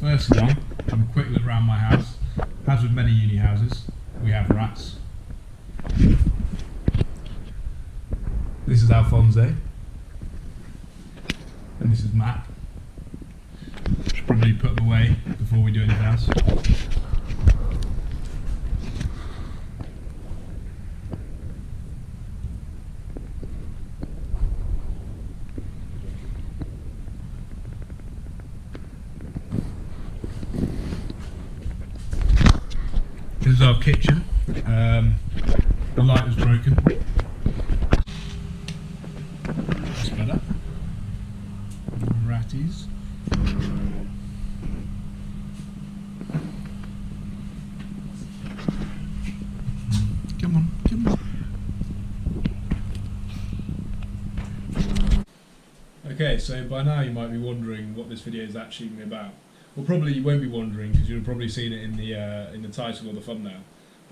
First one, have a quick look around my house. As with many uni houses, we have rats. This is Alphonse, and this is Matt. Should probably put them away before we do anything else. This is our kitchen. The light was broken. That's better. Ratties. Come on, come on. Okay, so by now you might be wondering what this video is actually about. Well, probably you won't be wondering because you've probably seen it in the title or the thumbnail.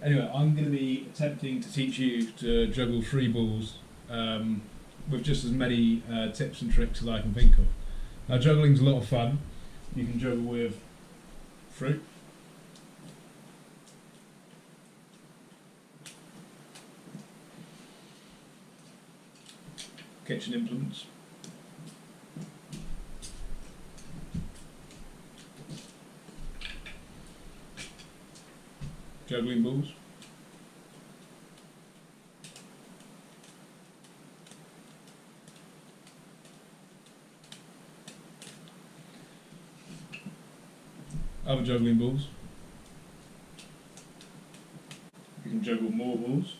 Anyway, I'm going to be attempting to teach you to juggle 3 balls with just as many tips and tricks as I can think of. Now, juggling's a lot of fun. You can juggle with fruit, kitchen implements, juggling balls, other juggling balls. You can juggle more balls.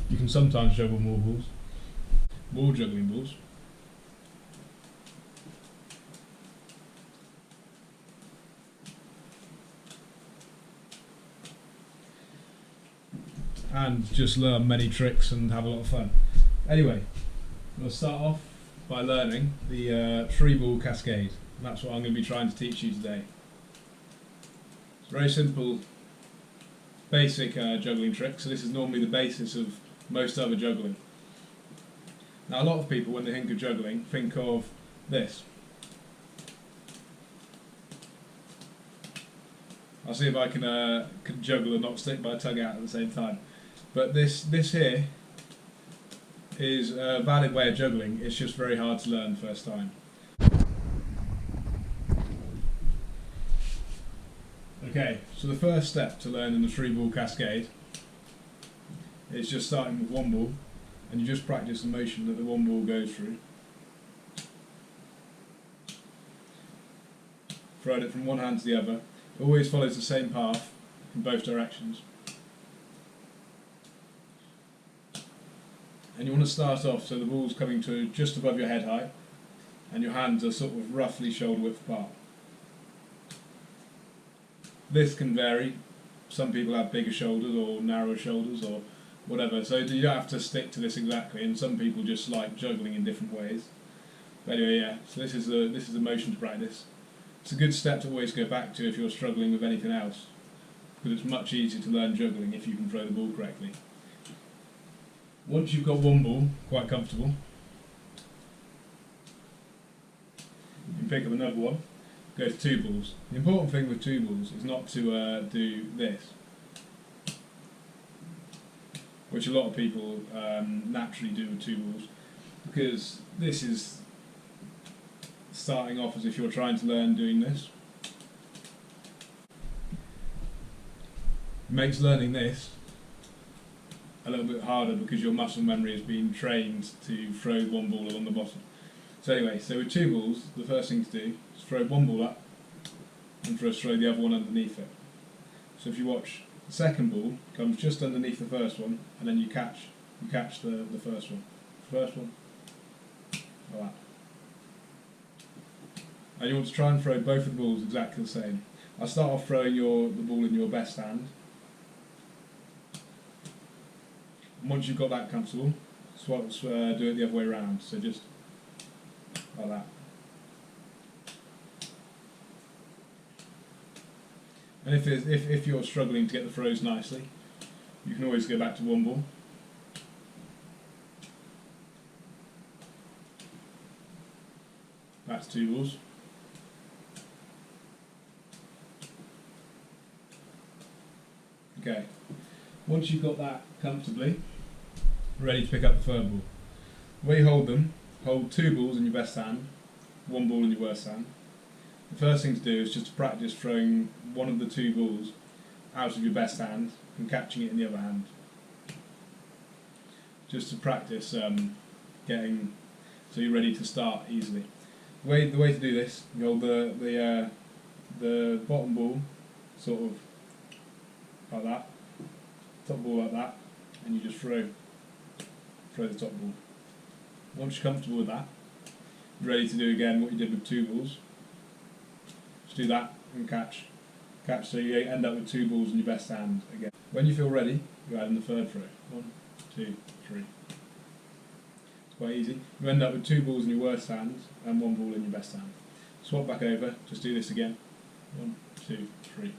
You can sometimes juggle more balls, more juggling balls. And just learn many tricks and have a lot of fun. Anyway, we'll start off by learning the 3-ball cascade. And that's what I'm going to be trying to teach you today. It's a very simple, basic juggling trick. So this is normally the basis of most other juggling. Now, a lot of people, when they think of juggling, think of this. I'll see if I can juggle a knob stick by tug out at the same time. But this here is a valid way of juggling. It's just very hard to learn first time. Okay, so the first step to learning the 3-ball cascade is just starting with 1 ball, and you just practice the motion that the 1 ball goes through. Throwing it from one hand to the other. It always follows the same path in both directions. And you want to start off so the ball's coming to just above your head height and your hands are sort of roughly shoulder width apart. This can vary. Some people have bigger shoulders or narrower shoulders or whatever, so you don't have to stick to this exactly, and some people just like juggling in different ways. But anyway, yeah, so this is the motion to practice. It's a good step to always go back to if you're struggling with anything else, because it's much easier to learn juggling if you can throw the ball correctly. Once you've got 1 ball, quite comfortable, you can pick up another one, go to 2 balls. The important thing with 2 balls is not to do this, which a lot of people naturally do with 2 balls, because this is starting off as if you're trying to learn doing this. It makes learning this a little bit harder because your muscle memory has been trained to throw 1 ball along the bottom. So anyway, so with 2 balls, the first thing to do is throw 1 ball up and first throw the other one underneath it. So if you watch, the second ball comes just underneath the first one, and then you catch the first one. First one, like that. And you want to try and throw both of the balls exactly the same. I'll start off throwing the ball in your best hand. And once you've got that comfortable, do it the other way around. So just like that. And if you're struggling to get the throws nicely, you can always go back to one ball. Back to two balls. Okay, once you've got that comfortably, ready to pick up the third ball. The way you hold them, hold two balls in your best hand, one ball in your worst hand. The first thing to do is just to practice throwing one of the two balls out of your best hand and catching it in the other hand. Just to practice getting so you're ready to start easily. The way to do this, you hold the bottom ball sort of like that, top ball like that, and you just throw the top ball. Once you're comfortable with that, you're ready to do again what you did with two balls. Just do that and catch, so you end up with two balls in your best hand again. When you feel ready, you add in the third throw. 1, 2, 3. It's quite easy. You end up with two balls in your worst hand and one ball in your best hand. Swap back over, just do this again. 1, 2, 3.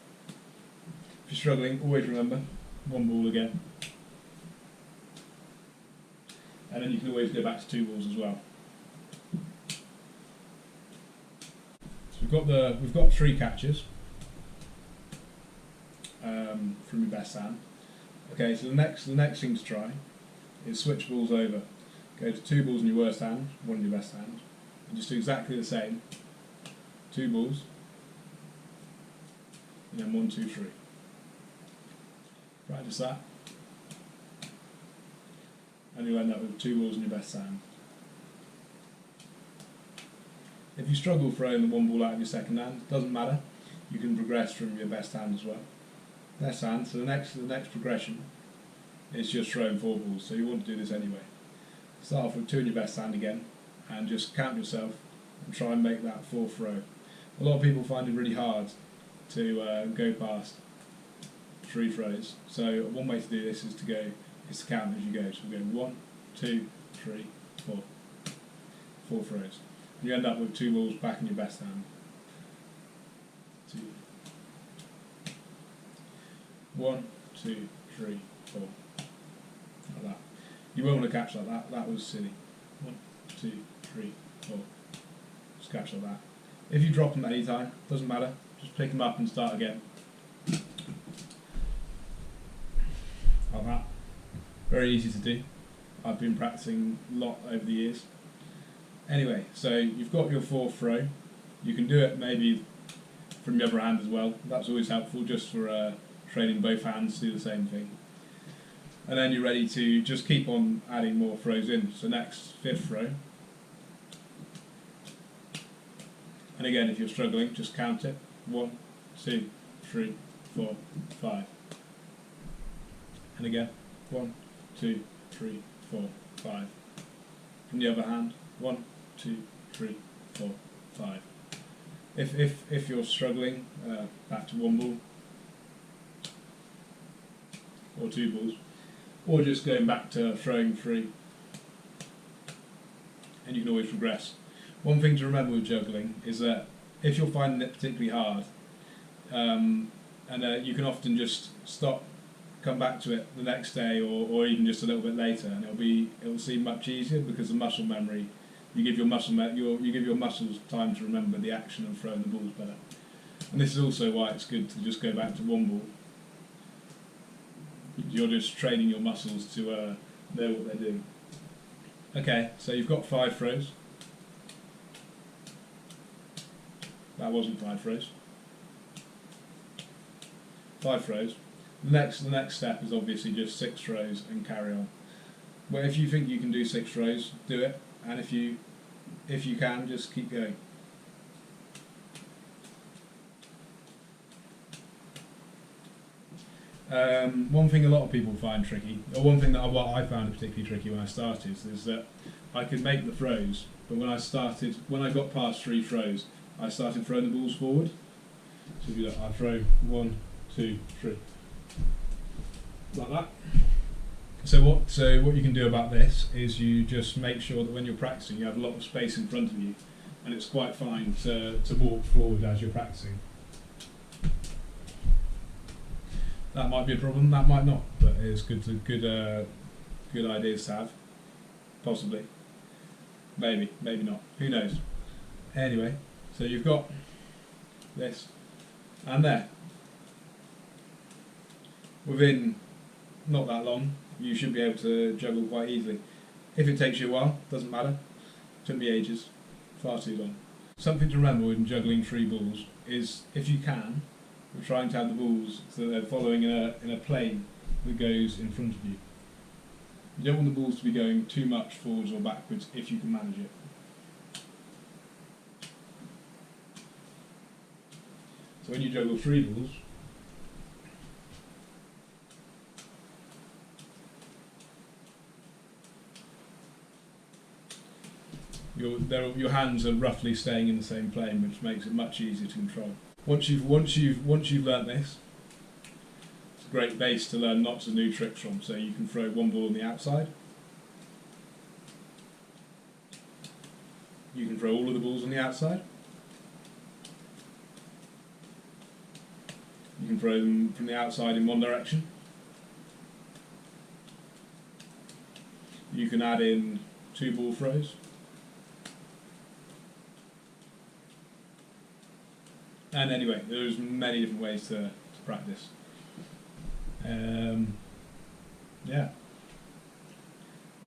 If you're struggling, always remember, one ball again. And then you can always go back to two balls as well. So we've got three catches from your best hand. Okay, so the next thing to try is switch balls over. Go to two balls in your worst hand, one in your best hand, and just do exactly the same. Two balls, and then 1, 2, 3. Practice that, and you'll end up with two balls in your best hand. If you struggle throwing the one ball out of your second hand, doesn't matter. You can progress from your best hand as well. Best hand. So the next progression is just throwing four balls. So you want to do this anyway. Start off with two in your best hand again, and just count yourself and try and make that fourth throw. A lot of people find it really hard to go past three throws. So one way to do this is to count as you go. So we're going 1, 2, 3, 4. 4 throws. You end up with two balls back in your best hand. 2, 1, 2, 3, 4. Like that. You won't want to catch like that. That was silly. 1, 2, 3, 4. Just catch like that. If you drop them at any time, doesn't matter. Just pick them up and start again. Like that. Very easy to do. I've been practicing a lot over the years. Anyway, so you've got your fourth throw. You can do it maybe from the other hand as well. That's always helpful, just for training both hands to do the same thing. And then you're ready to just keep on adding more throws in. So next, fifth throw. And again, if you're struggling, just count it. 1, 2, 3, 4, 5. And again, 1, 2, 3, 4, 5. From the other hand, 1, 2, 3, 4, 5. If you're struggling, back to one ball or two balls, or just going back to throwing three, and you can always progress. One thing to remember with juggling is that if you're finding it particularly hard, you can often just stop, come back to it the next day, or even just a little bit later, and it'll seem much easier because of muscle memory. You give your muscles time to remember the action of throwing the balls better. And this is also why it's good to just go back to one ball. You're just training your muscles to know what they're doing. Okay, so you've got 5 throws. That wasn't 5 throws. 5 throws. The next step is obviously just 6 throws and carry on. Well, if you think you can do 6 throws, do it. And if you can, just keep going. One thing a lot of people find tricky, or one thing that I found particularly tricky when I started, is that I could make the throws, but when I got past 3 throws, I started throwing the balls forward. So if you look, I throw 1, 2, 3, like that. So what you can do about this is you just make sure that when you're practicing you have a lot of space in front of you, and it's quite fine to walk forward as you're practicing. That might be a problem. That might not. But it's good ideas to have. Possibly. Maybe not. Who knows? Anyway, so you've got this and there. Within not that long, you should be able to juggle quite easily. If it takes you a while, doesn't matter. Took me ages, far too long. Something to remember when juggling 3 balls is, if you can, we're trying to have the balls so that they're following in a plane that goes in front of you. You don't want the balls to be going too much forwards or backwards if you can manage it. So when you juggle 3 balls, your hands are roughly staying in the same plane, which makes it much easier to control. Once you've learnt this, it's a great base to learn lots of new tricks from. So you can throw one ball on the outside. You can throw all of the balls on the outside. You can throw them from the outside in one direction. You can add in 2 ball throws. And anyway, there's many different ways to practice. Yeah.